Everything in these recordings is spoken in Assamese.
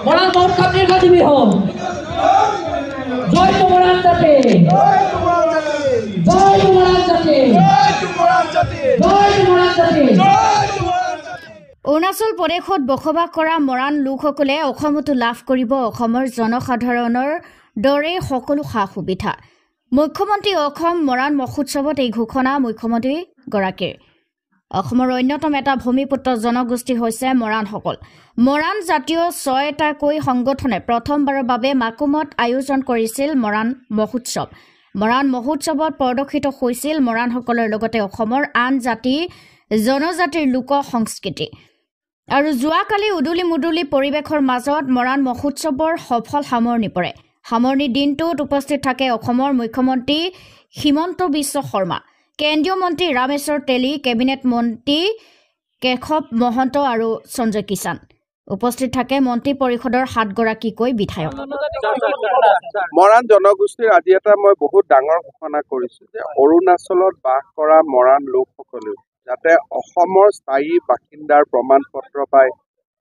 মৰাণ মহোৎসৱ দীৰ্ঘজীৱী হওক। জয় মৰাণ জাতি, জয় মৰাণ জাতি, জয় মৰাণ জাতি। অৰুণাচল প্ৰদেশত বসবাস কৰা মৰাণ লোকসকলে অসমতো লাভ কৰিব অসমৰ জনসাধাৰণৰ দৰে সকলো সা সুবিধা। মুখ্যমন্ত্ৰী অসম মৰাণ মহোৎসৱত এই ঘোষণা মুখ্যমন্ত্ৰীগৰাকীৰ। অসমৰ অন্যতম এটা ভূমিপুত্ৰ জনগোষ্ঠী হৈছে মৰাণসকল। মৰাণ জাতীয় 6টাকৈ সংগঠনে প্ৰথমবাৰৰ বাবে মাকুমত আয়োজন কৰিছিল মৰাণ মহোৎসৱ। মৰাণ মহোৎসৱত প্ৰদৰ্শিত হৈছিল মৰাণসকলৰ লগতে অসমৰ আন জাতি জনজাতিৰ লোক সংস্কৃতি। আৰু যোৱাকালি উদুলি মুদুলি পৰিৱেশৰ মাজত মৰাণ মহোৎসৱৰ সফল সামৰণি পৰে। সামৰণি দিনটোত উপস্থিত থাকে অসমৰ মুখ্যমন্ত্ৰী হিমন্ত বিশ্ব শৰ্মা, কেন্দ্ৰীয় মন্ত্ৰী ৰামেশ্বৰ তেলী, কেবিনেট মন্ত্ৰী কেশৱ মহন্ত আৰু সঞ্জয় কিষাণ। উপস্থিত থাকে মন্ত্ৰী পৰিষদৰ 7গৰাকীকৈ বিধায়ক। মৰাণ জনগোষ্ঠীৰ আজি এটা মই বহুত ডাঙৰ ঘোষণা কৰিছোঁ যে অৰুণাচলত বাস কৰা মৰাণ লোকসকলেও যাতে অসমৰ স্থায়ী বাসিন্দাৰ প্ৰমাণ পত্ৰ পায়,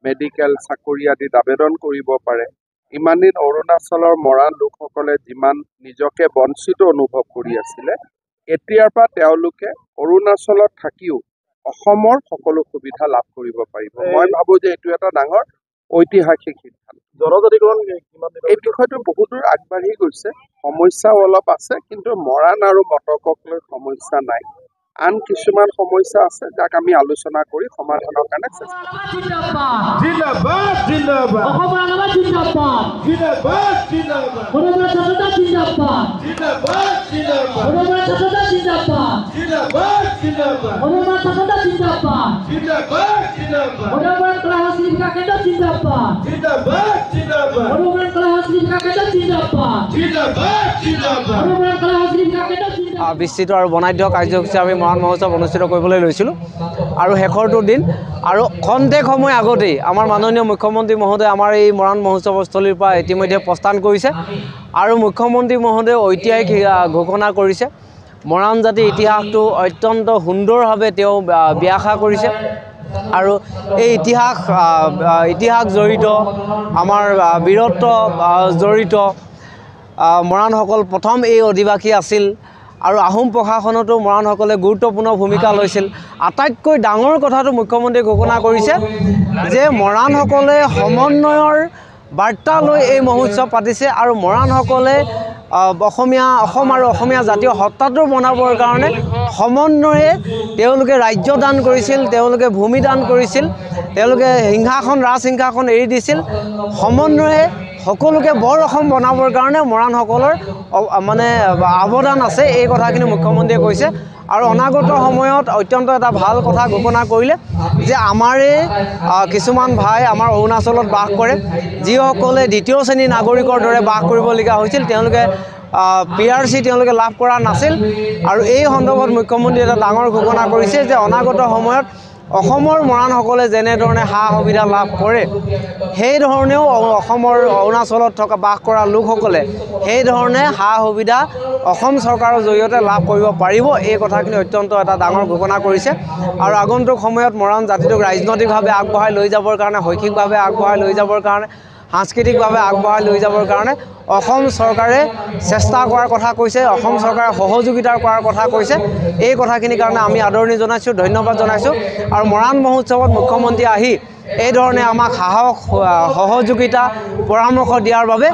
মেডিকেল চাকৰি আদিত আবেদন কৰিব পাৰে। ইমান দিন অৰুণাচলৰ মৰাণ লোকসকলে যিমান নিজকে বঞ্চিত অনুভৱ কৰি আছিলে, এতিয়াৰ পৰা তেওঁলোকে অৰুণাচলত থাকিও অসমৰ সকলো সুবিধা লাভ কৰিব পাৰিব। মই ভাবোঁ যে এইটো এটা ডাঙৰ ঐতিহাসিক সিদ্ধান্ত। জনজাতিকৰণ এই বিষয়টো বহু দূৰ আগবাঢ়ি গৈছে, সমস্যাও অলপ আছে, কিন্তু মৰাণ আৰু মটকক লৈ সমস্যা নাই। আন কিছুমান সমস্যা আছে যাক আমি আলোচনা কৰি সমাধানৰ কাৰণে চেষ্টা বিস্তৃত আৰু বৰ্ণাঢ্য কাৰ্যসূচী আমি মৰাণ মহোৎসৱ অনুষ্ঠিত কৰিবলৈ লৈছিলোঁ আৰু শেষৰটো দিন আৰু খন্তেক সময় আগতেই আমাৰ মাননীয় মুখ্যমন্ত্ৰী মহোদয় আমাৰ এই মৰাণ মহোৎসৱস্থলীৰ পৰা ইতিমধ্যে প্ৰস্থান কৰিছে আৰু মুখ্যমন্ত্ৰী মহোদয়ে ঐতিহাসিক ঘোষণা কৰিছে। মৰাণ জাতিৰ ইতিহাসটো অত্যন্ত সুন্দৰভাৱে তেওঁ ব্যাখ্যা কৰিছে আৰু এই ইতিহাস জড়িত, আমাৰ বীৰত্ব জড়িত। মৰাণসকল প্ৰথম এই অধিবাসী আছিল আৰু আহোম প্ৰশাসনতো মৰাণসকলে গুৰুত্বপূৰ্ণ ভূমিকা লৈছিল। আটাইতকৈ ডাঙৰ কথাটো মুখ্যমন্ত্ৰীয়ে ঘোষণা কৰিছে যে মৰাণসকলে সমন্বয়ৰ বাৰ্তা লৈ এই মহোৎসৱ পাতিছে আৰু মৰাণসকলে অসম আৰু অসমীয়া জাতীয় সত্তাটো বনাবৰ কাৰণে সমন্বয়ে তেওঁলোকে ৰাজ্য দান কৰিছিল, তেওঁলোকে ভূমি দান কৰিছিল, তেওঁলোকে ৰাজসিংহাসন এৰি দিছিল। সমন্বয়ে সকলোকে বৰ অসম বনাবৰ কাৰণে মৰাণসকলৰ মানে অৱদান আছে, এই কথাখিনি মুখ্যমন্ত্ৰীয়ে কৈছে। আৰু অনাগত সময়ত অত্যন্ত এটা ভাল কথা ঘোষণা কৰিলে যে আমাৰে কিছুমান ভাই আমাৰ অৰুণাচলত বাস কৰে, যিসকলে দ্বিতীয় শ্ৰেণীৰ নাগৰিকৰ দৰে বাস কৰিবলগীয়া হৈছিল, তেওঁলোকে PRC তেওঁলোকে লাভ কৰা নাছিল। আৰু এই সন্দৰ্ভত মুখ্যমন্ত্ৰীয়ে এটা ডাঙৰ ঘোষণা কৰিছে যে অনাগত সময়ত অসমৰ মৰাণসকলে যেনেধৰণে সা সুবিধা লাভ কৰে, সেইধৰণেও অসমৰ অৰুণাচলত বাস কৰা লোকসকলে সেইধৰণে সা সুবিধা অসম চৰকাৰৰ জৰিয়তে লাভ কৰিব পাৰিব। এই কথাখিনি অত্যন্ত এটা ডাঙৰ ঘোষণা কৰিছে আৰু আগন্তুক সময়ত মৰাণ জাতিটোক ৰাজনৈতিকভাৱে আগবঢ়াই লৈ যাবৰ কাৰণে, শৈক্ষিকভাৱে আগবঢ়াই লৈ যাবৰ কাৰণে, সাংস্কৃতিকভাৱে আগবঢ়াই লৈ যাবৰ কাৰণে অসম চৰকাৰে চেষ্টা কৰাৰ কথা কৈছে, অসম চৰকাৰে সহযোগিতা কৰাৰ কথা কৈছে। এই কথাখিনিৰ কাৰণে আমি আদৰণি জনাইছোঁ, ধন্যবাদ জনাইছোঁ। আৰু মৰাণ মহোৎসৱত মুখ্যমন্ত্ৰী আহি এই ধৰণে আমাক সাহস, সহযোগিতা, পৰামৰ্শ দিয়াৰ বাবে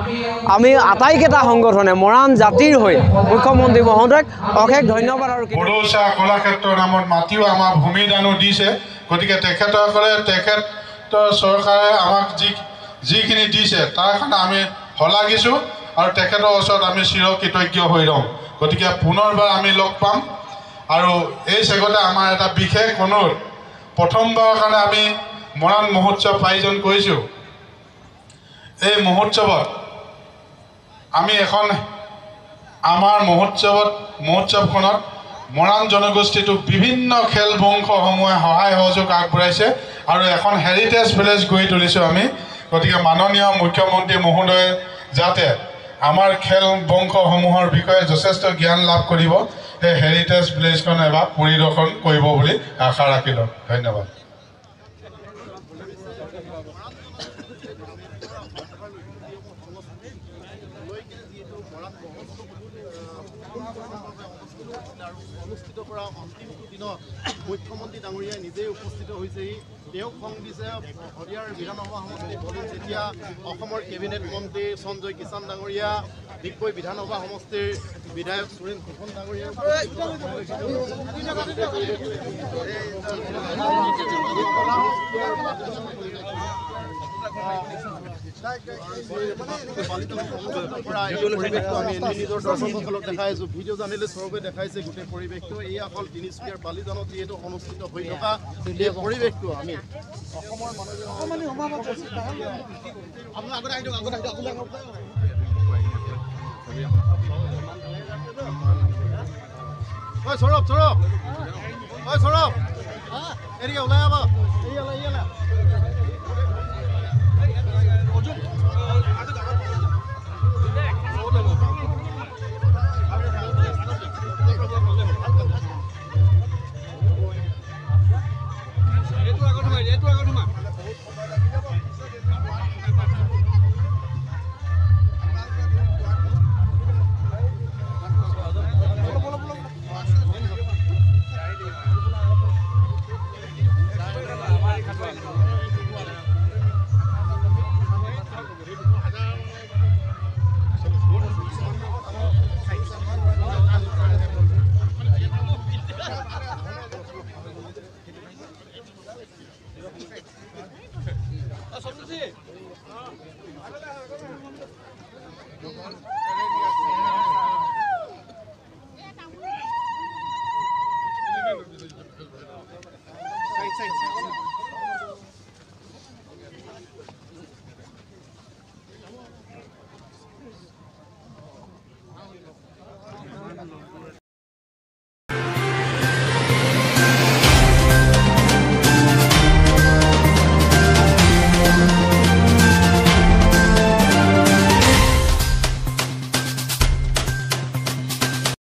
আমি আটাইকেইটা সংগঠনে মৰাণ জাতিৰ হৈ মুখ্যমন্ত্ৰী মহোদয়ক অশেষ ধন্যবাদ। আৰু বড়োচা কলাক্ষেত্ৰৰ নামত মাটিও আমাৰ ভূমিদানো দিছে, গতিকে তেখেতৰ চৰকাৰে আমাক যিখিনি দিছে তাৰ কাৰণে আমি শলাগিছোঁ আৰু তেখেতৰ ওচৰত আমি চিৰকৃতজ্ঞ হৈ ৰওঁ। গতিকে পুনৰবাৰ আমি লগ পাম আৰু এই চেগতে আমাৰ এটা বিশেষ অনুৰোধ, প্ৰথমবাৰৰ কাৰণে আমি মৰাণ মহোৎসৱ আয়োজন কৰিছোঁ। এই মহোৎসৱত আমি আমাৰ মহোৎসৱখনত মৰাণ জনগোষ্ঠীটোক বিভিন্ন খেল বংশসমূহে সহায় সহযোগ আগবঢ়াইছে আৰু এখন হেৰিটেজ ভিলেজ গঢ়ি তুলিছোঁ আমি। গতিকে মাননীয় মুখ্যমন্ত্ৰী মহোদয়ে যাতে আমাৰ খেল বংশসমূহৰ বিষয়ে যথেষ্ট জ্ঞান লাভ কৰিব, সেই হেৰিটেজ ভিলেজখন এবাৰ পৰিদৰ্শন কৰিব বুলি আশা ৰাখিলোঁ। ধন্যবাদ। অনুষ্ঠিত কৰা অন্তিমটো দিনত মুখ্যমন্ত্ৰী ডাঙৰীয়াই নিজেই উপস্থিত হৈছেহি। তেওঁক সং দিছে শদিয়াৰ বিধানসভা সমষ্টি বলিত যেতিয়া অসমৰ কেবিনেট মন্ত্ৰী সঞ্জয় কিষাণ ডাঙৰীয়া, ডিগবৈ বিধানসভা সমষ্টিৰ বিধায়ক সুৰেন ফুকন ডাঙৰীয়া, আমি নিজৰ দৰ্শকসকলক দেখাই আছোঁ, ভিডিঅ' জাৰ্নেলিষ্ট সৰ্বে দেখাইছে গোটেই পৰিৱেশটো। এই অকল তিনিচুকীয়াৰ বালিজানত যিহেতু অনুষ্ঠিত হৈ থকা এই পৰিৱেশটো আমি অসমৰ সৌৰভ এৰিয়া ওলাই আবা।